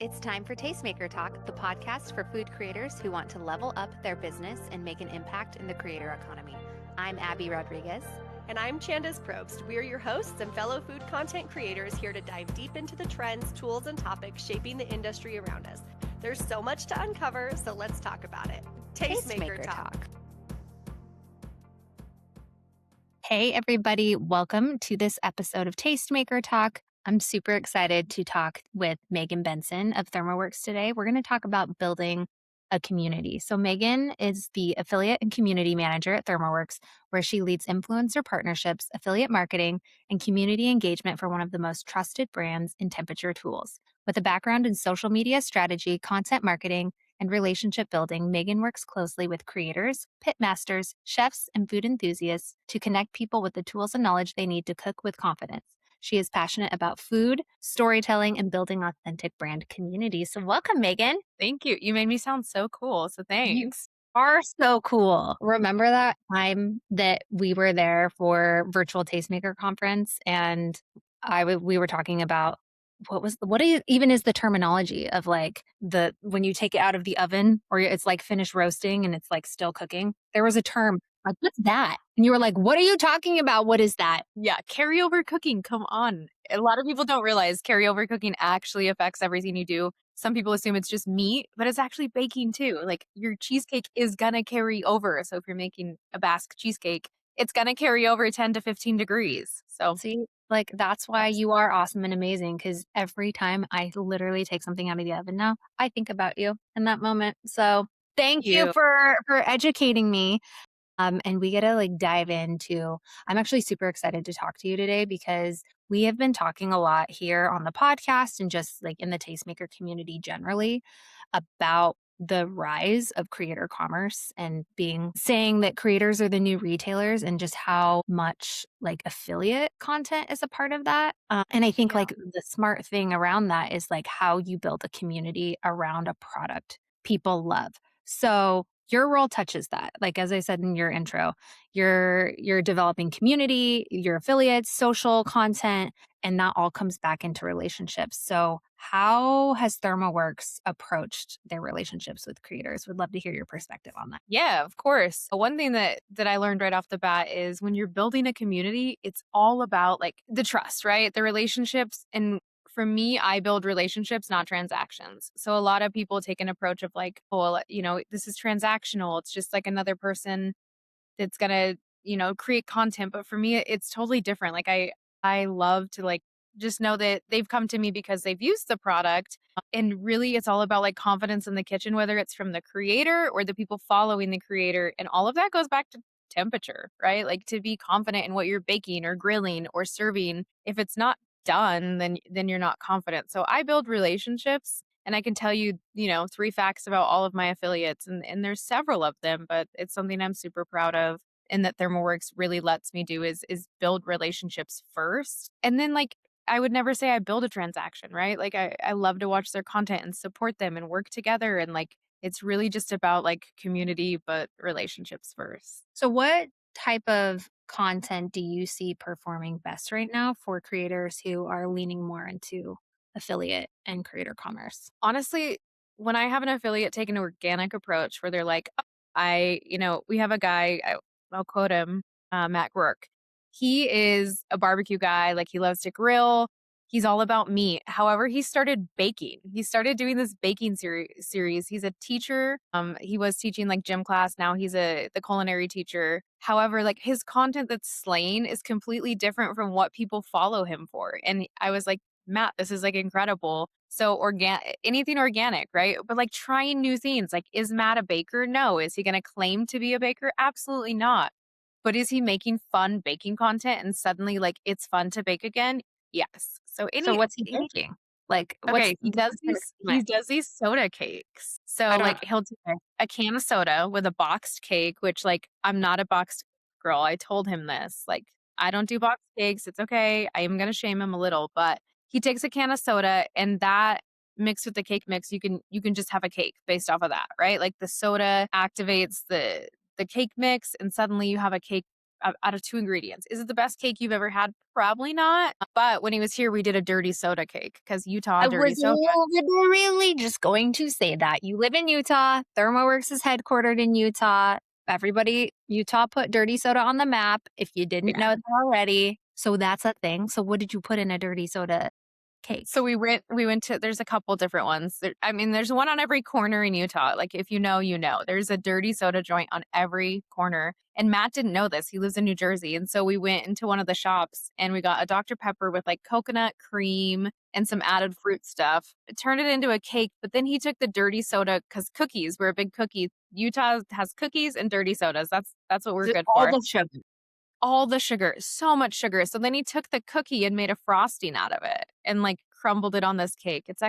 It's time for Tastemaker Talk, the podcast for food creators who want to level up their business and make an impact in the creator economy. I'm Abby Rodriguez. And I'm Chandace Probst. We're your hosts and fellow food content creators here to dive deep into the trends, tools, and topics shaping the industry around us. There's so much to uncover, so let's talk about it. Tastemaker Talk. Hey, everybody. Welcome to this episode of Tastemaker Talk. I'm super excited to talk with Megan Benson of ThermoWorks today. We're going to talk about building a community. So Megan is the affiliate and community manager at ThermoWorks, where she leads influencer partnerships, affiliate marketing, and community engagement for one of the most trusted brands in temperature tools. With a background in social media strategy, content marketing, and relationship building, Megan works closely with creators, pit masters, chefs, and food enthusiasts to connect people with the tools and knowledge they need to cook with confidence. She is passionate about food, storytelling, and building authentic brand communities. So welcome, Megan. Thank you. You made me sound so cool. So You thanks. are so cool. Remember that time that we were there for virtual Tastemaker conference and we were talking about even is the terminology of like when you take it out of the oven or it's like finished roasting and it's like still cooking. There was a term like, what's that? And you were like, what are you talking about? What is that? Yeah. Carryover cooking. Come on. A lot of people don't realize carryover cooking actually affects everything you do. Some people assume it's just meat, but it's actually baking too. Like your cheesecake is going to carry over. So if you're making a Basque cheesecake, it's going to carry over 10 to 15 degrees. So see, like that's why you are awesome and amazing. Because every time I literally take something out of the oven now, I think about you in that moment. So thank you for educating me. And we get to like dive into, I'm actually super excited to talk to you today because we have been talking a lot here on the podcast and just like in the Tastemaker community generally about the rise of creator commerce and saying that creators are the new retailers and just how much like affiliate content is a part of that. And I think like the smart thing around that is like how you build a community around a product people love. So your role touches that. Like, as I said in your intro, you're developing community, your affiliates, social content, and that all comes back into relationships. So how has ThermoWorks approached their relationships with creators? Would love to hear your perspective on that. Yeah, of course. One thing that I learned right off the bat is when you're building a community, it's all about like the trust, right? The relationships. And for me, I build relationships, not transactions. So a lot of people take an approach of like, oh, this is transactional. It's just like another person that's going to, create content. But for me, it's totally different. Like I love to like just know that they've come to me because they've used the product. And really, it's all about like confidence in the kitchen, whether it's from the creator or the people following the creator. And all of that goes back to temperature, right? Like to be confident in what you're baking or grilling or serving. If it's not done, then you're not confident. So I build relationships. And I can tell you, 3 facts about all of my affiliates. And there's several of them, but it's something I'm super proud of and that ThermoWorks really lets me do is build relationships first. And then like I would never say I build a transaction, right? Like I love to watch their content and support them and work together. And like it's really just about like community, but relationships first. So what type of content do you see performing best right now for creators who are leaning more into affiliate and creator commerce? Honestly, when I have an affiliate take an organic approach where they're like, we have a guy, I'll quote him, Matt Rourke. He is a barbecue guy. Like he loves to grill. He's all about meat. However, he started baking. He started doing this baking series. He's a teacher. He was teaching like gym class. Now he's the culinary teacher. However, like his content that's slaying is completely different from what people follow him for. And I was like, Matt, this is like incredible. So anything organic, right? But like trying new things. Like, is Matt a baker? No. Is he going to claim to be a baker? Absolutely not. But is he making fun baking content and suddenly like it's fun to bake again? Yes. So What's he baking? Like, okay, he does these soda cakes. So like he'll do a can of soda with a boxed cake, which like I'm not a boxed girl. I told him this. Like I don't do boxed cakes. It's okay. I am gonna shame him a little, but he takes a can of soda and that mixed with the cake mix, you can just have a cake based off of that, right? Like the soda activates the cake mix and suddenly you have a cake out of 2 ingredients. Is it the best cake you've ever had? Probably not. But when he was here, we did a dirty soda cake because Utah I dirty was soda. literally just going to say that. You live in Utah. ThermoWorks is headquartered in Utah. Everybody, Utah put dirty soda on the map if you didn't Yeah. know that already. So that's a thing. So what did you put in a dirty soda cake? So we went to there's a couple different ones. I mean, there's one on every corner in Utah. Like if you know, you know. There's a dirty soda joint on every corner. And Matt didn't know this. He lives in New Jersey. And so we went into one of the shops and we got a Dr. Pepper with like coconut cream and some added fruit stuff. Turned it into a cake, but then he took the dirty soda because cookies, we're a big cookie. Utah has cookies and dirty sodas. That's what we're good All for. the sugar. All the sugar, so much sugar. So then he took the cookie and made a frosting out of it and like crumbled it on this cake. It's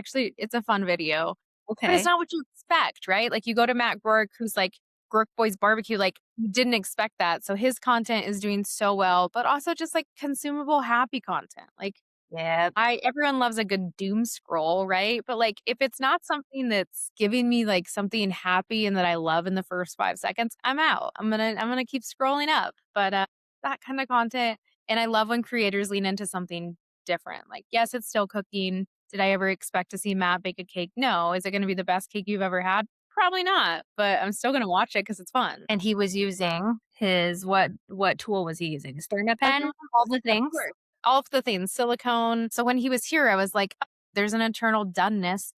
a fun video, but it's Okay. not what you expect, right? Like you go to Matt Gork, who's like Gork Boys Barbecue, like you didn't expect that. So his content is doing so well, but also just like consumable, happy content. Like Yeah. everyone loves a good doom scroll, right? But like if it's not something that's giving me like something happy and that I love in the first 5 seconds, I'm out. I'm gonna keep scrolling up. But that kind of content. And I love when creators lean into something different. Like, yes, it's still cooking. Did I ever expect to see Matt bake a cake? No. Is it gonna be the best cake you've ever had? Probably not. But I'm still gonna watch it because it's fun. And he was using his what tool was he using? His A ThermoPen? All thermos, the of things? course. All of the things, silicone. So when he was here, I was like, "Oh, there's an internal doneness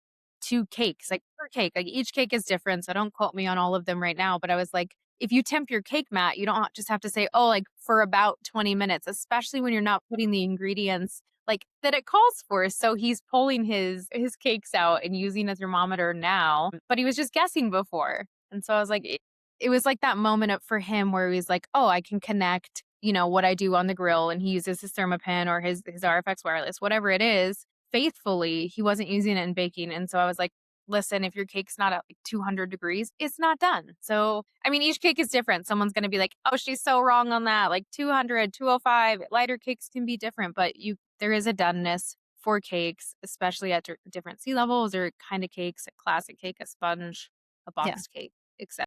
to cakes, like per cake. Like each cake is different. So don't quote me on all of them right now. But I was like, if you temp your cake mat, you don't just have to say, oh, like for about 20 minutes, especially when you're not putting the ingredients like that it calls for. So he's pulling his cakes out and using a thermometer now, but he was just guessing before. And so I was like, it was like that moment for him where he's like, oh, I can connect, what I do on the grill. And he uses his ThermoPen or his RFX wireless, whatever it is, faithfully. He wasn't using it in baking. And so I was like, listen, if your cake's not at like 200 degrees, it's not done. So, I mean, each cake is different. Someone's going to be like, oh, she's so wrong on that. Like 200, 205, lighter cakes can be different, but there is a doneness for cakes, especially at different sea levels or kind of cakes, a classic cake, a sponge, a Yeah. boxed cake, etc.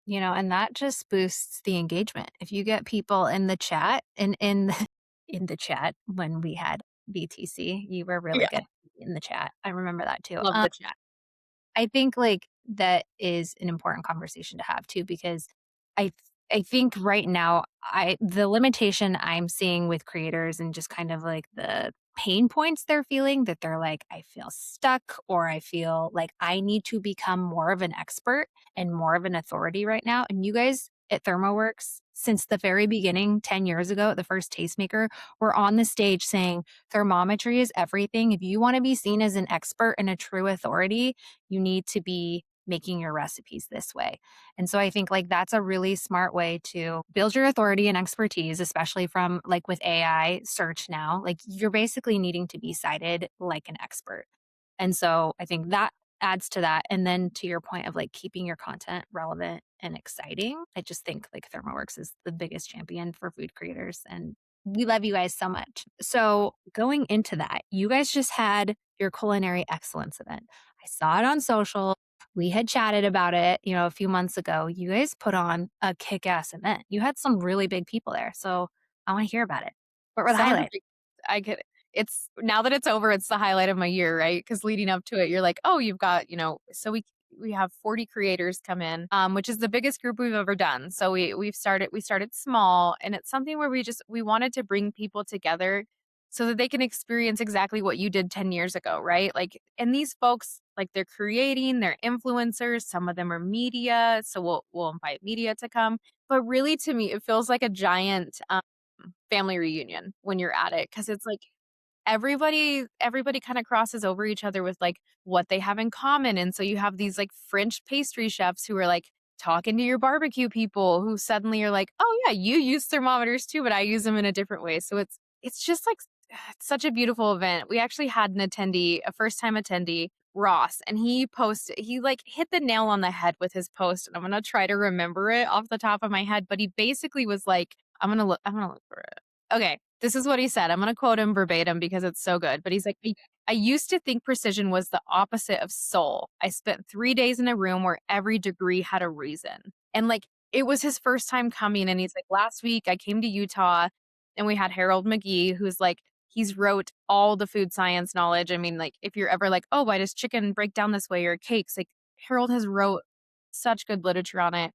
And that just boosts the engagement. If you get people in the chat in in the chat when we had BTC, you were really Yeah. good in the chat. I remember that too. Love the chat. I think like that is an important conversation to have too, because I I think right now the limitation I'm seeing with creators and just kind of like the pain points they're feeling that they're like, I feel stuck or I feel like I need to become more of an expert and more of an authority right now. And you guys at ThermoWorks, since the very beginning, 10 years ago, the first Tastemaker, were on the stage saying thermometry is everything. If you want to be seen as an expert and a true authority, you need to be making your recipes this way. And so I think like that's a really smart way to build your authority and expertise, especially from like with AI search now. Like you're basically needing to be cited like an expert. And so I think that adds to that. And then to your point of like keeping your content relevant and exciting, I just think like ThermoWorks is the biggest champion for food creators. And we love you guys so much. So going into that, you guys just had your culinary excellence event. I saw it on social. We had chatted about it, a few months ago. You guys put on a kick-ass event. You had some really big people there. So I want to hear about it. What were the Some of the highlights? big I could it's now that it's over, it's the highlight of my year, right? Because leading up to it, you're like, "Oh, you've got," so we have 40 creators come in, which is the biggest group we've ever done. So we started small, and it's something where we wanted to bring people together so that they can experience exactly what you did 10 years ago, right? Like, and these folks, like they're creating, they're influencers, some of them are media, so we'll invite media to come. But really to me, it feels like a giant family reunion when you're at it because it's like everybody kind of crosses over each other with like what they have in common. And so you have these like French pastry chefs who are like talking to your barbecue people who suddenly are like, oh yeah, you use thermometers too, but I use them in a different way. So it's just like it's such a beautiful event. We actually had an attendee, a first time attendee, Ross, and he like hit the nail on the head with his post. And I'm gonna try to remember it off the top of my head, but he basically was like, I'm gonna look for it. Okay, this is what he said. I'm gonna quote him verbatim because it's so good. But he's like, I used to think precision was the opposite of soul. I spent 3 days in a room where every degree had a reason. And like It was his first time coming, and he's like, "Last week I came to Utah, and we had Harold McGee, who's like he's wrote all the food science knowledge." I mean, like, if you're ever like, "Oh, why does chicken break down this way or cakes?" Like, Harold has wrote such good literature on it.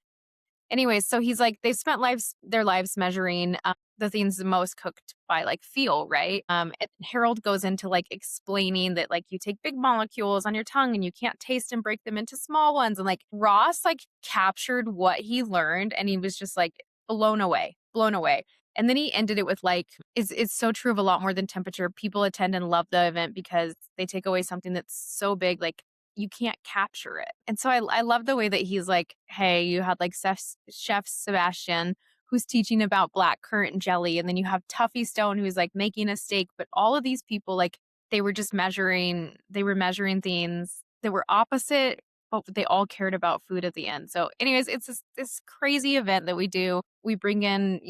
Anyways, so he's like, they've spent their lives measuring the things the most cooked by like feel, right? And Harold goes into like explaining that like you take big molecules on your tongue and you can't taste and break them into small ones. And like Ross like captured what he learned and he was just like blown away, blown away. And then he ended it with like, it's so true of a lot more than temperature. People attend and love the event because they take away something that's so big, like you can't capture it. And so I love the way that he's like, hey, you had like Chef Sebastian who's teaching about black currant jelly, and then you have Tuffy Stone who's like making a steak. But all of these people, like they were measuring things that were opposite, but they all cared about food at the end. So, anyways, it's this crazy event that we do. We bring in,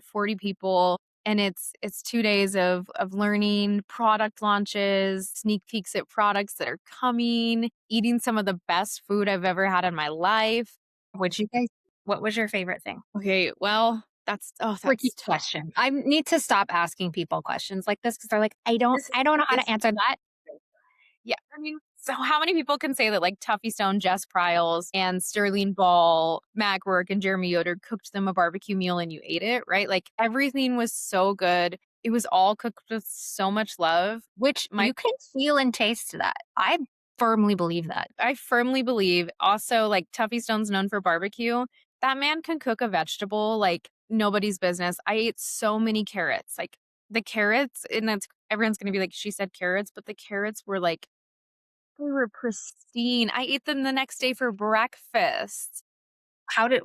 40 people and it's 2 days of learning, product launches, sneak peeks at products that are coming, eating some of the best food I've ever had in my life. Would you guys what was your favorite thing? Okay, well, Tricky that's tough. question. I need to stop asking people questions like this because 'cause they're like, This I don't know how is to answer that." Yeah, I mean, so how many people can say that like Tuffy Stone, Jess Pryles, and Sterling Ball, Mac Rourke, and Jeremy Yoder cooked them a barbecue meal and you ate it, right? Like everything was so good. It was all cooked with so much love, which You can feel and taste that. I firmly believe that. I firmly believe. Also, like Tuffy Stone's known for barbecue. That man can cook a vegetable like nobody's business. I ate so many carrots. Like the carrots, and that's everyone's gonna be like, she said carrots, but the carrots were like they were pristine. I ate them the next day for breakfast. How did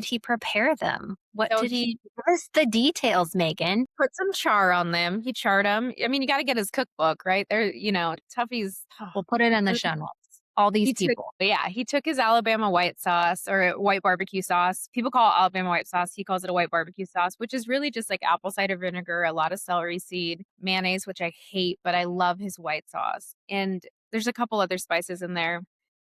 he prepare them? What So did he he Give us the details, Megan. put some char on them. He charred them. I mean, you got to get his cookbook, right? There, Tuffy's. We'll put it in the show notes. All these people. He took his Alabama white sauce or white barbecue sauce. People call it Alabama white sauce. He calls it a white barbecue sauce, which is really just like apple cider vinegar, a lot of celery seed, mayonnaise, which I hate, but I love his white sauce. And there's a couple other spices in there.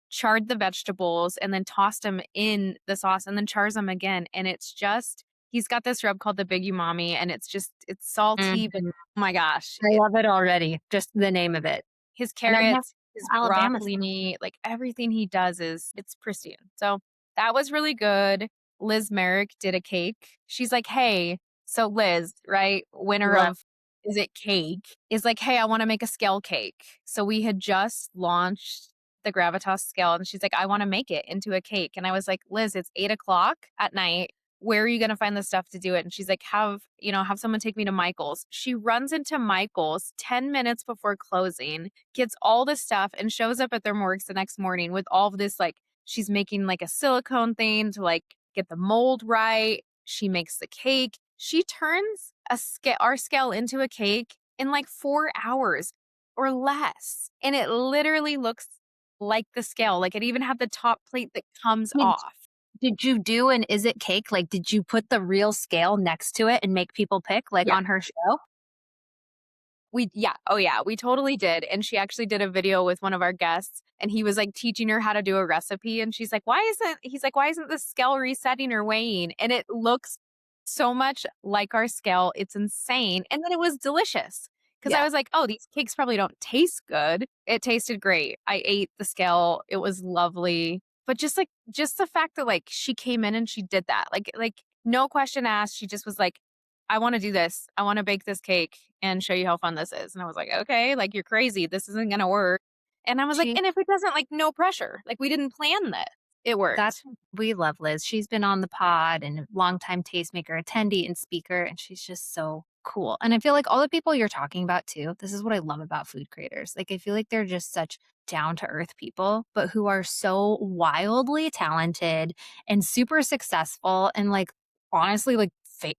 Charred the vegetables and then tossed them in the sauce and then chars them again. And it's just, he's got this rub called the Big Umami and it's salty, but Mhm. oh my gosh, I love it already, just the name of it. his And I have carrots, his Alabama stuff. broccoli, like everything he does it's pristine. So that was really good. Liz Merrick did a cake. She's like, hey, so Liz, right? Winner Love of Is It Cake? Is like, hey, I want to make a scale cake. So we had just launched the Gravitas scale and she's like, I want to make it into a cake. And I was like, Liz, it's 8 o'clock at night. Where are you going to find the stuff to do it? And she's like, have someone take me to Michael's. She runs into Michael's 10 minutes before closing, gets all the stuff and shows up at ThermoWorks the next morning with all of this, like she's making like a silicone thing to like get the mold right. She makes the cake. She turns our scale into a cake in like 4 hours or less. And it literally looks like the scale. Like it even had the top plate that comes Did off. did you do an Is It Cake? Like, did you put the real scale next to it and make people pick like Yeah. on her show? Oh yeah, we totally did. And she actually did a video with one of our guests and he was like teaching her how to do a recipe. And he's like, why isn't the scale resetting or weighing? And it looks so much like our scale. It's insane. And then it was delicious. Cause I Yeah. was like, oh, these cakes probably don't taste good. It tasted great. I ate the scale. It was lovely. But just the fact that like she came in and she did that, like no question asked. She just was like, I want to do this. I want to bake this cake and show you how fun this is. And I was like, okay, like you're crazy. This isn't going to work. And I was like, She and if it doesn't, like, no pressure. Like, we didn't plan this. It That's worked. we love Liz. She's been on the pod and a longtime Tastemaker attendee and speaker, and she's just so cool. And I feel like all the people you're talking about too, this is what I love about food creators. Like I feel like they're just such down to earth people, but who are so wildly talented and super successful and like honestly like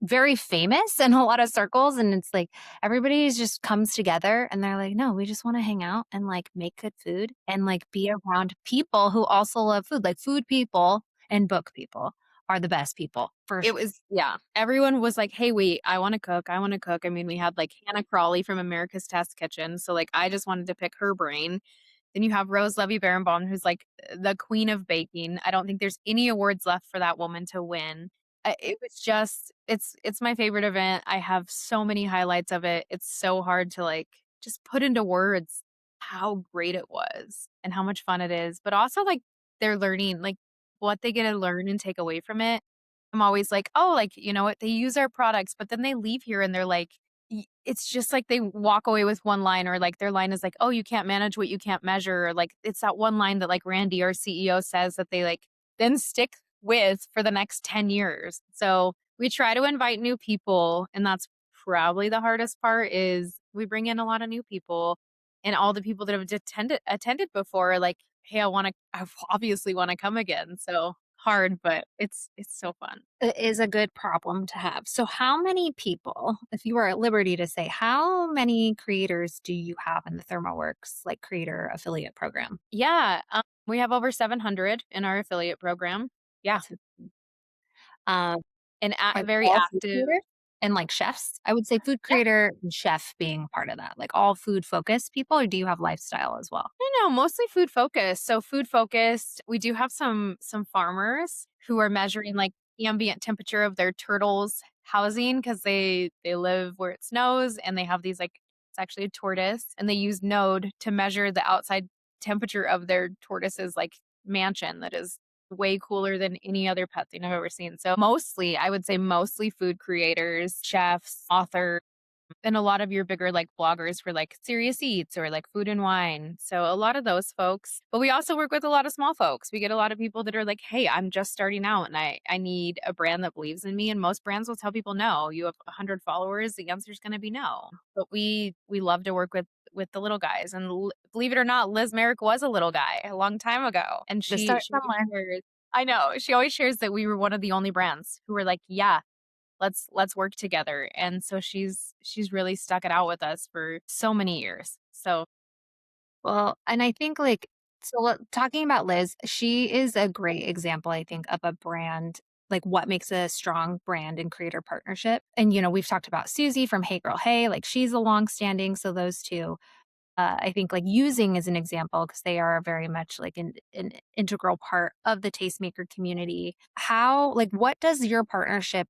very famous in a lot of circles. And it's like everybody just comes together and they're like, no, we just want to hang out and like make good food and like be around people who also love food. Like food people and book people are the best people for It sure. was, yeah. Everyone was like, hey, wait, I want to cook. I want to cook. I mean, we had like Hannah Crawley from America's Test Kitchen. So, like, I just wanted to pick her brain. Then you have Rose Levy Berenbaum, who's like the queen of baking. I don't think there's any awards left for that woman to win. It was just it's my favorite event. I have so many highlights of it. It's so hard to like just put into words how great it was and how much fun it is, but also like they're learning like what they get to learn and take away from it. I'm always like, "Oh, like, you know what? They use our products, but then they leave here and they're like it's just like they walk away with one line or like their line is like, "Oh, you can't manage what you can't measure." Or like it's that one line that like Randy, our CEO says that they like then stick with for the next 10 years. So, we try to invite new people and that's probably the hardest part is we bring in a lot of new people and all the people that have attended before are like, "Hey, I obviously want to come again." So, hard, but it's so fun. It is a good problem to have. So, how many people, if you were at liberty to say, how many creators do you have in the ThermoWorks like creator affiliate program? Yeah, we have over 700 in our affiliate program. Yeah, That's uh, and are they very all food active. creators and like chefs? I would say food Yeah, creator and chef being part of that, like all food focused people, or do you have lifestyle as well? no, mostly food focused. So food focused. We do have some farmers who are measuring like ambient temperature of their turtles housing because they live where it snows and they have these like it's actually a tortoise and they use node to measure the outside temperature of their tortoise's like mansion that is way cooler than any other pet thing I've ever seen. So mostly, I would say mostly food creators, chefs, authors and a lot of your bigger like bloggers for like Serious Eats or like Food and Wine. So a lot of those folks. But we also work with a lot of small folks. We get a lot of people that are like, "Hey, I'm just starting out and I need a brand that believes in me." And most brands will tell people no. You have 100 followers, the answer is going to be no. But we love to work with the little guys. And believe it or not, Liz Merrick was a little guy a long time ago. And To she start she always somewhere. shares I know. She always shares that we were one of the only brands who were like, "Yeah, let's work together." And so she's really stuck it out with us for so many years. So, Well, and I think like talking about Liz, she is a great example, I think, of a brand, like what makes a strong brand and creator partnership. And we've talked about Susie from Hey Girl Hey, like she's a long standing. So those two, I think like using as an example because they are very much like an integral part of the tastemaker community. How like what does your partnership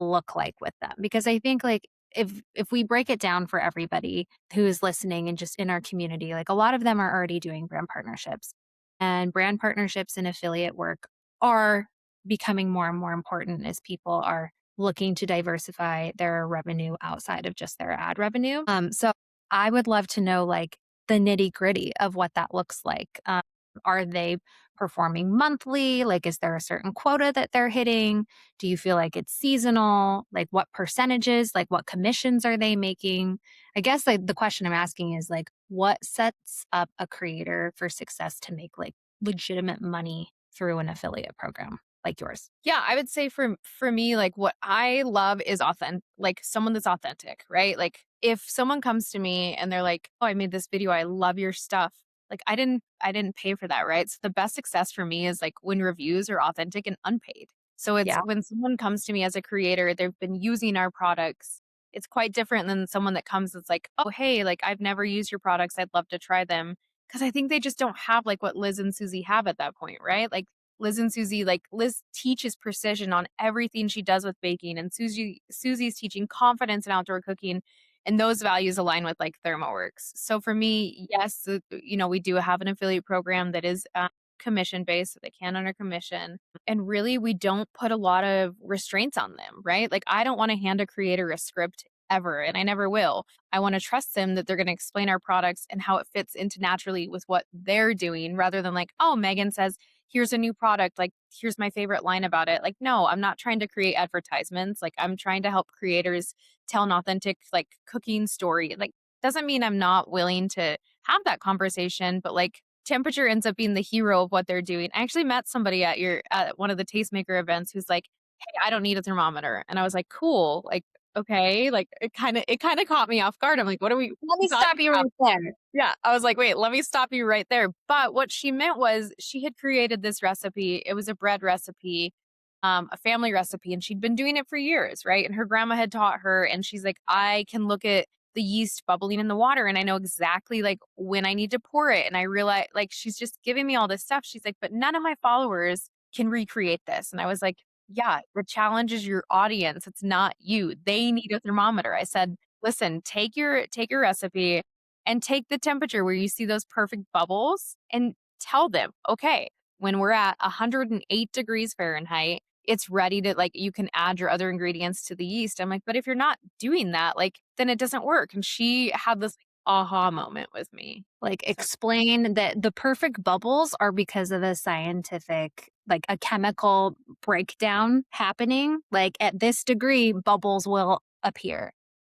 look like with them? Because I think like if we break it down for everybody who's listening and just in our community, like a lot of them are already doing brand partnerships. And brand partnerships and affiliate work are becoming more and more important as people are looking to diversify their revenue outside of just their ad revenue. So I would love to know like the nitty gritty of what that looks like. Are they performing monthly? Like, is there a certain quota that they're hitting? Do you feel like it's seasonal? Like what percentages, like what commissions are they making? I guess like the question I'm asking is like what sets up a creator for success to make like legitimate money through an affiliate program like yours? yeah, I would say for me like what I love is authentic like someone that's authentic, right? Like if someone comes to me and they're like, "Oh, I made this video. I love your stuff." Like I didn't pay for that, right? So the best success for me is like when reviews are authentic and unpaid. So it's Yeah. when someone comes to me as a creator, they've been using our products. It's quite different than someone that comes that's like, "Oh, hey, like I've never used your products. I'd love to try them." Because I think they just don't have like what Liz and Susie have at that point, right? Like Liz and Susie, like Liz teaches precision on everything she does with baking, and Susie's teaching confidence in outdoor cooking, and those values align with like ThermoWorks. So for me, yes, we do have an affiliate program that is commission based, so they can earn a commission, and really we don't put a lot of restraints on them, right? Like I don't want to hand a creator a script ever, and I never will. I want to trust them that they're going to explain our products and how it fits into naturally with what they're doing, rather than like, oh, Megan says here's a new product, like here's my favorite line about it. Like no, I'm not trying to create advertisements. Like I'm trying to help creators tell an authentic like cooking story. Like doesn't mean I'm not willing to have that conversation, but like temperature ends up being the hero of what they're doing. I actually met somebody at one of the Tastemaker events who's like, "Hey, I don't need a thermometer." And I was like, "Cool." Like, okay, like it kind of caught me off guard. I'm like, "What are we Let me talking stop you about?" right there. Yeah, I was like, "Wait, let me stop you right there." But what she meant was she had created this recipe. It was a bread recipe, a family recipe, and she'd been doing it for years, right? And her grandma had taught her, and she's like, "I can look at the yeast bubbling in the water and I know exactly like when I need to pour it. And I realize like she's just giving me all this stuff. She's like, but none of my followers can recreate this. And I was like, yeah, the challenge is your audience. It's not you. They need a thermometer. I said, listen, take your recipe and take the temperature where you see those perfect bubbles and tell them, okay, when we're at 108 degrees Fahrenheit, it's ready to like you can add your other ingredients to the yeast. I'm like, but if you're not doing that, like then it doesn't work. And she had this aha moment with me. Like So explain that the perfect bubbles are because of a scientific, like a chemical breakdown happening. Like at this degree, bubbles will appear.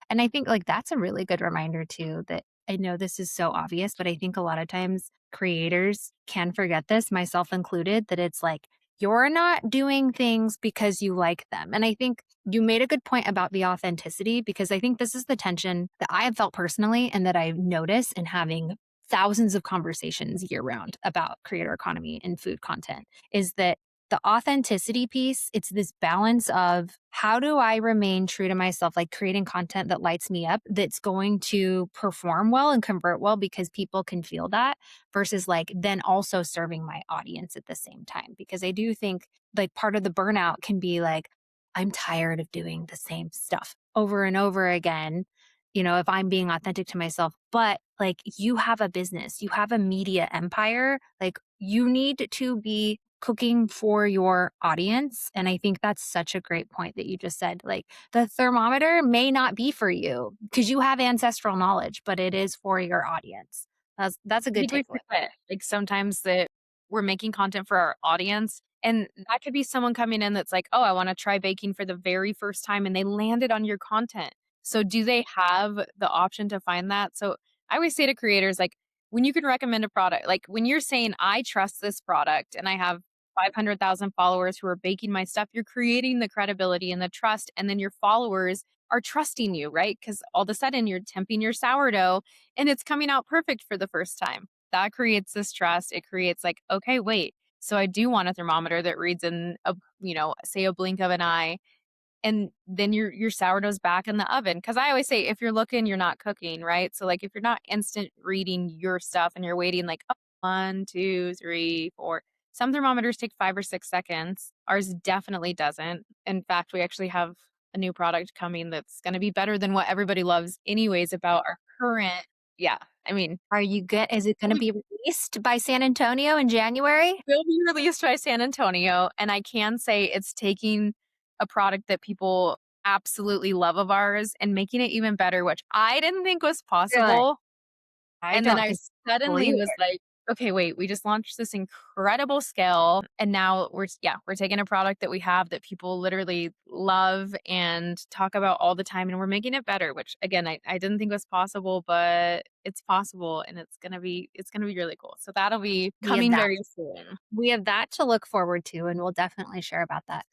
And I think like that's a really good reminder too that I know this is so obvious, but I think a lot of times creators can forget this, myself included, that it's like you're not doing things because you like them. And I think you made a good point about the authenticity because I think this is the tension that I have felt personally and that I notice in having thousands of conversations year round about creator economy and food content is that the authenticity piece, it's this balance of how do I remain true to myself, like creating content that lights me up, that's going to perform well and convert well because people can feel that, versus like then also serving my audience at the same time. Because I do think like part of the burnout can be like, I'm tired of doing the same stuff over and over again. If I'm being authentic to myself, but like you have a business, you have a media empire, like you need to be cooking for your audience. And I think that's such a great point that you just said. Like the thermometer may not be for you because you have ancestral knowledge, but it is for your audience. That's a I good think we takeaway. forget like sometimes that we're making content for our audience. And that could be someone coming in that's like, oh, I want to try baking for the very first time and they landed on your content. So do they have the option to find that? So I always say to creators, like when you can recommend a product, like when you're saying, I trust this product and I have 500,000 followers who are baking my stuff, you're creating the credibility and the trust. And then your followers are trusting you, right? Because all of a sudden you're temping your sourdough and it's coming out perfect for the first time. That creates this trust. It creates like, okay, wait. So I do want a thermometer that reads in a, say a blink of an eye and then your sourdough's back in the oven. Cause I always say if you're looking, you're not cooking, right? So like if you're not instant reading your stuff and you're waiting like, oh, 1, 2, 3, 4. Some thermometers take 5 or 6 seconds. Ours definitely doesn't. In fact, we actually have a new product coming that's going to be better than what everybody loves anyways about our current. Yeah. I mean, Are you good? Is it going to we be released by San Antonio in January? will be released by San Antonio. And I can say it's taking a product that people absolutely love of ours and making it even better, which I didn't think was Good. possible. I And then don't I think suddenly believe was it. like, okay, wait, we just launched this incredible scale. And now we're taking a product that we have that people literally love and talk about all the time. And we're making it better, which again, I didn't think was possible, but it's possible and it's gonna be really cool. So that'll be We have coming that. very soon. We have that to look forward to, and we'll definitely share about that.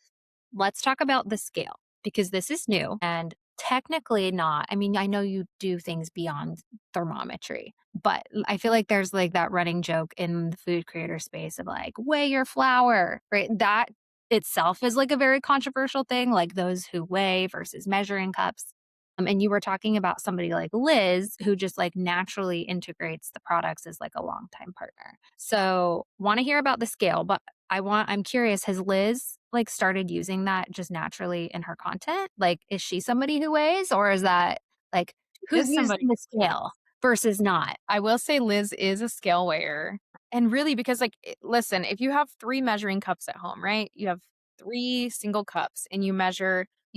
Let's talk about the scale because this is new and technically not. I mean, I know you do things beyond thermometry, but I feel like there's like that running joke in the food creator space of like, weigh your flour, right? That itself is like a very controversial thing, like those who weigh versus measuring cups. And you were talking about somebody like Liz who just like naturally integrates the products as like a longtime partner. So want to hear about the scale, but I'm curious, has Liz like started using that just naturally in her content? Like, is she somebody who weighs or is that like who's Is using somebody the scale versus not? I will say Liz is a scale weigher. And really, because like, listen, if you have 3 measuring cups at home, right? You have 3 single cups and you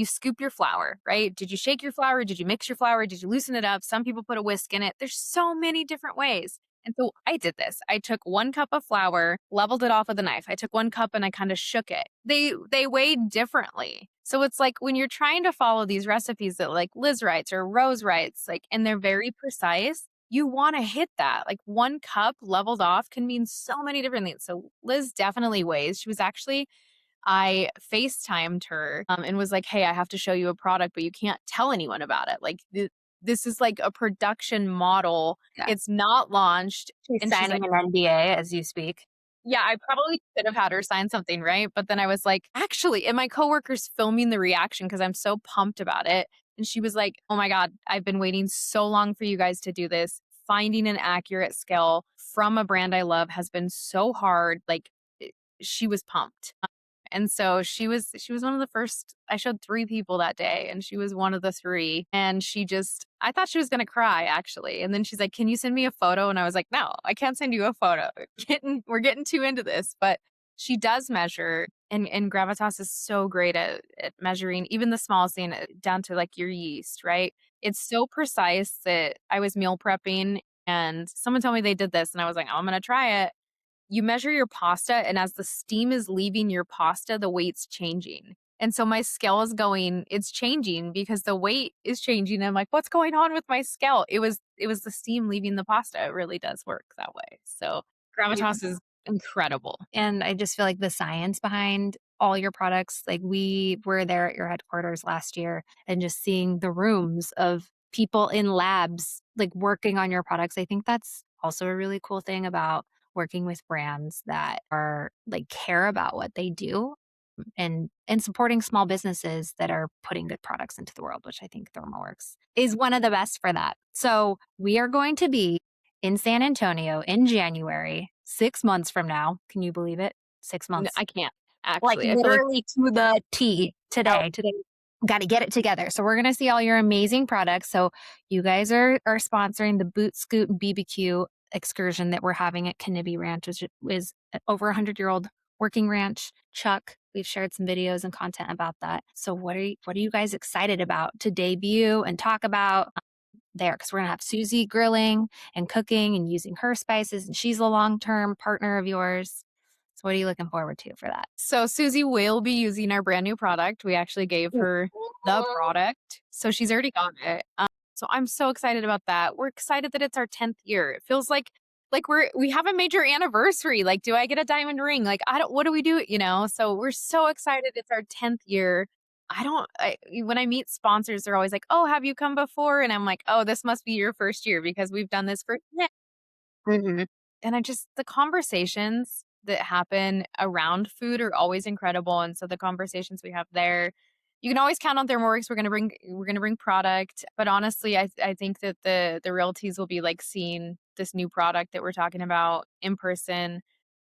scoop your flour, right? Did you shake your flour? Did you mix your flour? Did you loosen it up? Some people put a whisk in it. There's so many different ways. And so I did this. I took 1 cup of flour, leveled it off with a knife. I took 1 cup and I kind of shook it. They weighed differently. So it's like when you're trying to follow these recipes that like Liz writes or Rose writes, like, and they're very precise, you want to hit that. Like 1 cup leveled off can mean so many different things. So Liz definitely weighs. She was actually, I FaceTimed her and was like, hey, I have to show you a product, but you can't tell anyone about it. Like this is like a production model. Yeah. It's not launched. She's And she's signing like, an NDA as you speak. yeah, I probably could have had her sign something, right? But then I was like, actually, and my coworker's filming the reaction because I'm so pumped about it. And she was like, "Oh my God, I've been waiting so long for you guys to do this. Finding an accurate scale from a brand I love has been so hard." Like, she was pumped. And so she was one of the first. I showed 3 people that day, and she was one of the 3, and she just I thought she was gonna cry, actually, and then she's like, "Can you send me a photo?" And I was like, "No, I can't send you a photo. We're getting too into this," but she does measure, and Gravitas is so great at measuring even the smallest thing, down to, like, your yeast, right? It's so precise that I was meal prepping, and someone told me they did this, and I was like, "Oh, I'm gonna try it." You measure your pasta, and as the steam is leaving your pasta, the weight's changing. And so my scale is going it's changing because the weight is changing. I'm like, "What's going on with my scale?" It was the steam leaving the pasta. It really does work that way. So Gravitas is incredible. And I just feel like the science behind all your products, like we were there at your headquarters last year and just seeing the rooms of people in labs like working on your products. I think that's also a really cool thing about working with brands that are like care about what they do and supporting small businesses that are putting good products into the world, which I think ThermoWorks is one of the best for that. So we are going to be in San Antonio in January, 6 months from now. Can you believe it? Six No, months. I can't, Like actually. I feel like literally to the T out today. Today, got to get it together. So we're gonna see all your amazing products. So you guys are sponsoring the Boot Scoot and BBQ excursion that we're having at Knibbie Ranch, which is an over 100-year-old working ranch. Chuck, we've shared some videos and content about that. So what are you guys excited about to debut and talk about there? Because we're gonna have Susie grilling and cooking and using her spices, and she's a long-term partner of yours. So what are you looking forward to for that? So Susie will be using our brand new product. We actually gave her the product, so she's already got it. So I'm so excited about that. We're excited that it's our 10th year. It feels like we have a major anniversary. Like, do I get a diamond ring? Like, I don't. What do we do? So we're so excited. It's our 10th year. When I meet sponsors, they're always like, "Oh, have you come before?" And I'm like, "Oh, this must be your first year because we've done this for." Mhm. And the conversations that happen around food are always incredible, and so the conversations we have there, you can always count on ThermoWorks. We're gonna bring product, but honestly, I think that the realties will be like seeing this new product that we're talking about in person,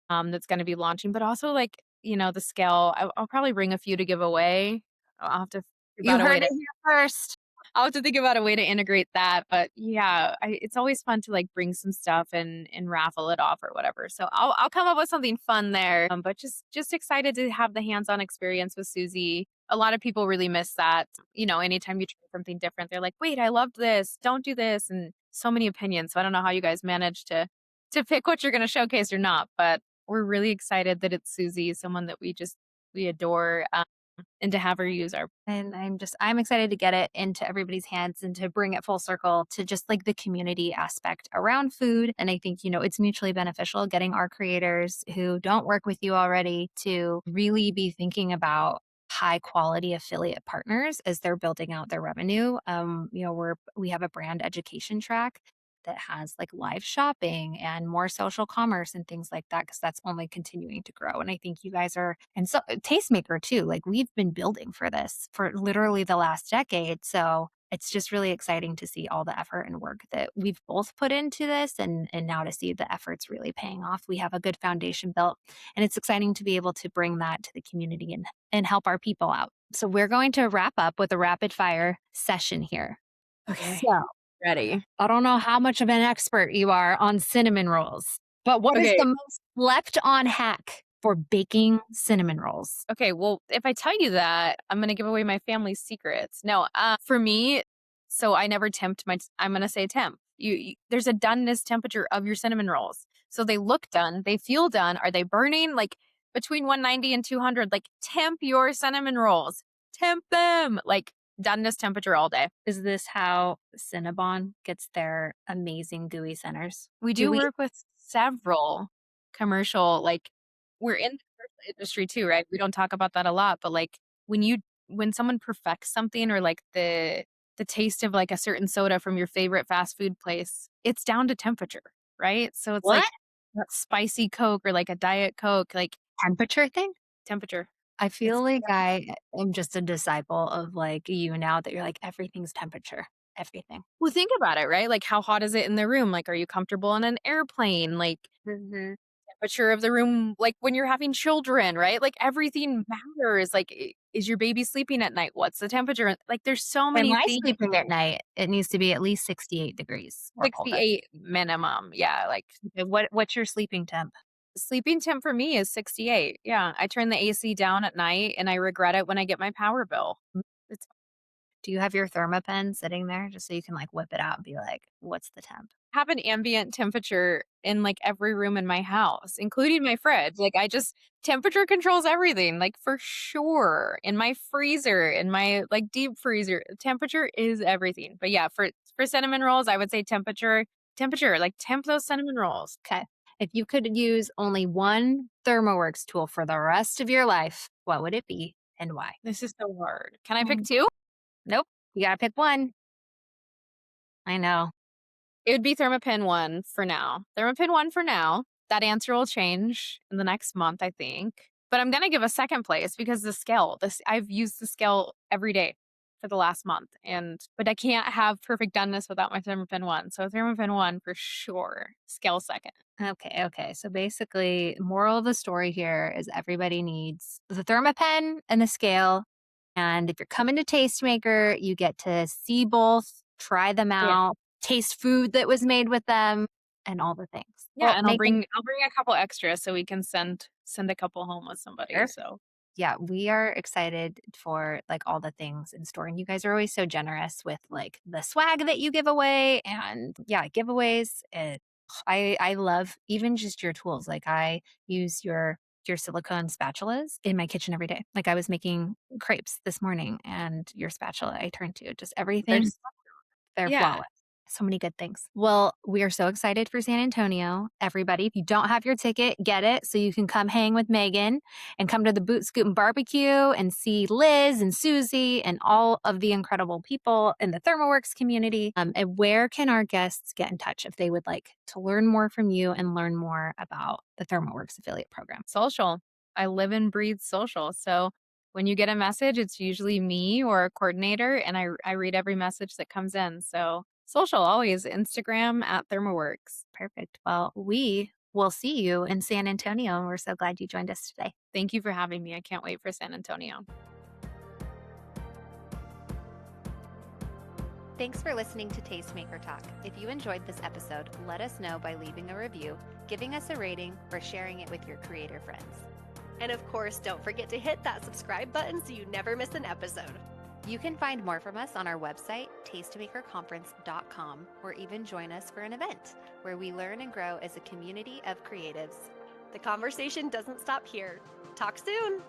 that's gonna be launching, but also like, the scale. I'll probably bring a few to give away. I'll have to figure You out a way heard to it here first. I'll have to think about a way to integrate that, but yeah, it's always fun to like bring some stuff and raffle it off or whatever. So I'll come up with something fun there. But just excited to have the hands-on experience with Susie. A lot of people really miss that. Anytime you try something different, they're like, "Wait, I loved this. Don't do this," and so many opinions. So I don't know how you guys manage to pick what you're going to showcase or not, but we're really excited that it's Susie, someone that we adore, and to have her use our. And I'm excited to get it into everybody's hands and to bring it full circle to just like the community aspect around food. And I think, it's mutually beneficial getting our creators who don't work with you already to really be thinking about high quality affiliate partners as they're building out their revenue. We have a brand education track that has like live shopping and more social commerce and things like that because that's only continuing to grow. And I think you guys are, and so Tastemaker too. Like we've been building for this for literally the last decade. So it's just really exciting to see all the effort and work that we've both put into this and now to see the efforts really paying off. We have a good foundation built and it's exciting to be able to bring that to the community and help our people out. So we're going to wrap up with a rapid fire session here. Okay. So Ready. I don't know how much of an expert you are on cinnamon rolls, but what is Okay. the most slept on hack for baking cinnamon rolls? Okay, well, if I tell you that, I'm gonna give away my family's secrets. No, for me, so I never tempt I'm gonna say temp. There's a doneness temperature of your cinnamon rolls. So they look done, they feel done. Are they burning? Like between 190 and 200, like temp your cinnamon rolls. Temp them. Like doneness temperature all day. Is this how Cinnabon gets their amazing gooey centers? We Do do we? work with several commercial, like we're in the commercial industry too, right? We don't talk about that a lot, but like when someone perfects something or like the taste of like a certain soda from your favorite fast food place, it's down to temperature, right? So it's What? like that spicy Coke or like a diet Coke, like Temperature thing? temperature. I It's feel like I am just a disciple of like you now that you're like everything's temperature, everything. well, think about it, right? Like, how hot is it in the room? Like, are you comfortable in an airplane? Like, Hmm. temperature of the room, like when you're having children, right? Like, everything matters. Like, is your baby sleeping at night? What's the temperature? Like, there's so Am many I things. sleeping at night? It needs to be at least 68 degrees or colder. 68 minimum. Yeah, like Okay, what's your sleeping temp? sleeping temp for me is 68. Yeah, I turn the AC down at night and I regret it when I get my power bill. It's Do you have your Thermapen sitting there just so you can like whip it out and be like, what's the temp? have an ambient temperature in like every room in my house, including my fridge. Like, I just temperature controls everything, like for sure. In my freezer, in my like deep freezer, temperature is everything. But yeah, for cinnamon rolls, I would say temperature, like temp those cinnamon rolls. Okay. If you could use only one ThermoWorks tool for the rest of your life, what would it be and why? This is so hard. Can I pick Mm. two? Nope. You gotta pick one. I know. It would be Thermopin 1 for now. Thermopin 1 for now. That answer will change in the next month, I think. But I'm gonna give a second place because the scale. This I've used the scale every day for the last month, but I can't have perfect doneness without my Thermopin 1. So Thermopin 1 for sure. Scale second. Okay, okay. So basically, moral of the story here is everybody needs the Thermapen and the scale. And if you're coming to Tastemaker, you get to see both, try them Yeah. out, taste food that was made with them, and all the things. Yeah, Well, and Megan, I'll bring a couple extra so we can send a couple home with somebody. So yeah, we are excited for like all the things in store. And you guys are always so generous with like the swag that you give away and yeah, giveaways. I love even just your tools. Like I use your silicone spatulas in my kitchen every day. Like I was making crepes this morning and your spatula I turn to just everything. They're yeah. flawless. So many good things. Well, we are so excited for San Antonio. Everybody, if you don't have your ticket, get it so you can come hang with Megan and come to the Boot Scoot and Barbecue and see Liz and Susie and all of the incredible people in the ThermoWorks community. And where can our guests get in touch if they would like to learn more from you and learn more about the ThermoWorks affiliate program? Social. I live and breathe social. So when you get a message, it's usually me or a coordinator, and I read every message that comes in. So social always Instagram at ThermoWorks. Perfect. Well, we will see you in San Antonio. And we're so glad you joined us today. Thank you for having me. I can't wait for San Antonio. Thanks for listening to Tastemaker Talk. If you enjoyed this episode, let us know by leaving a review, giving us a rating, or sharing it with your creator friends. And of course, don't forget to hit that subscribe button so you never miss an episode. You can find more from us on our website, tastemakerconference.com, or even join us for an event where we learn and grow as a community of creatives. The conversation doesn't stop here. Talk soon!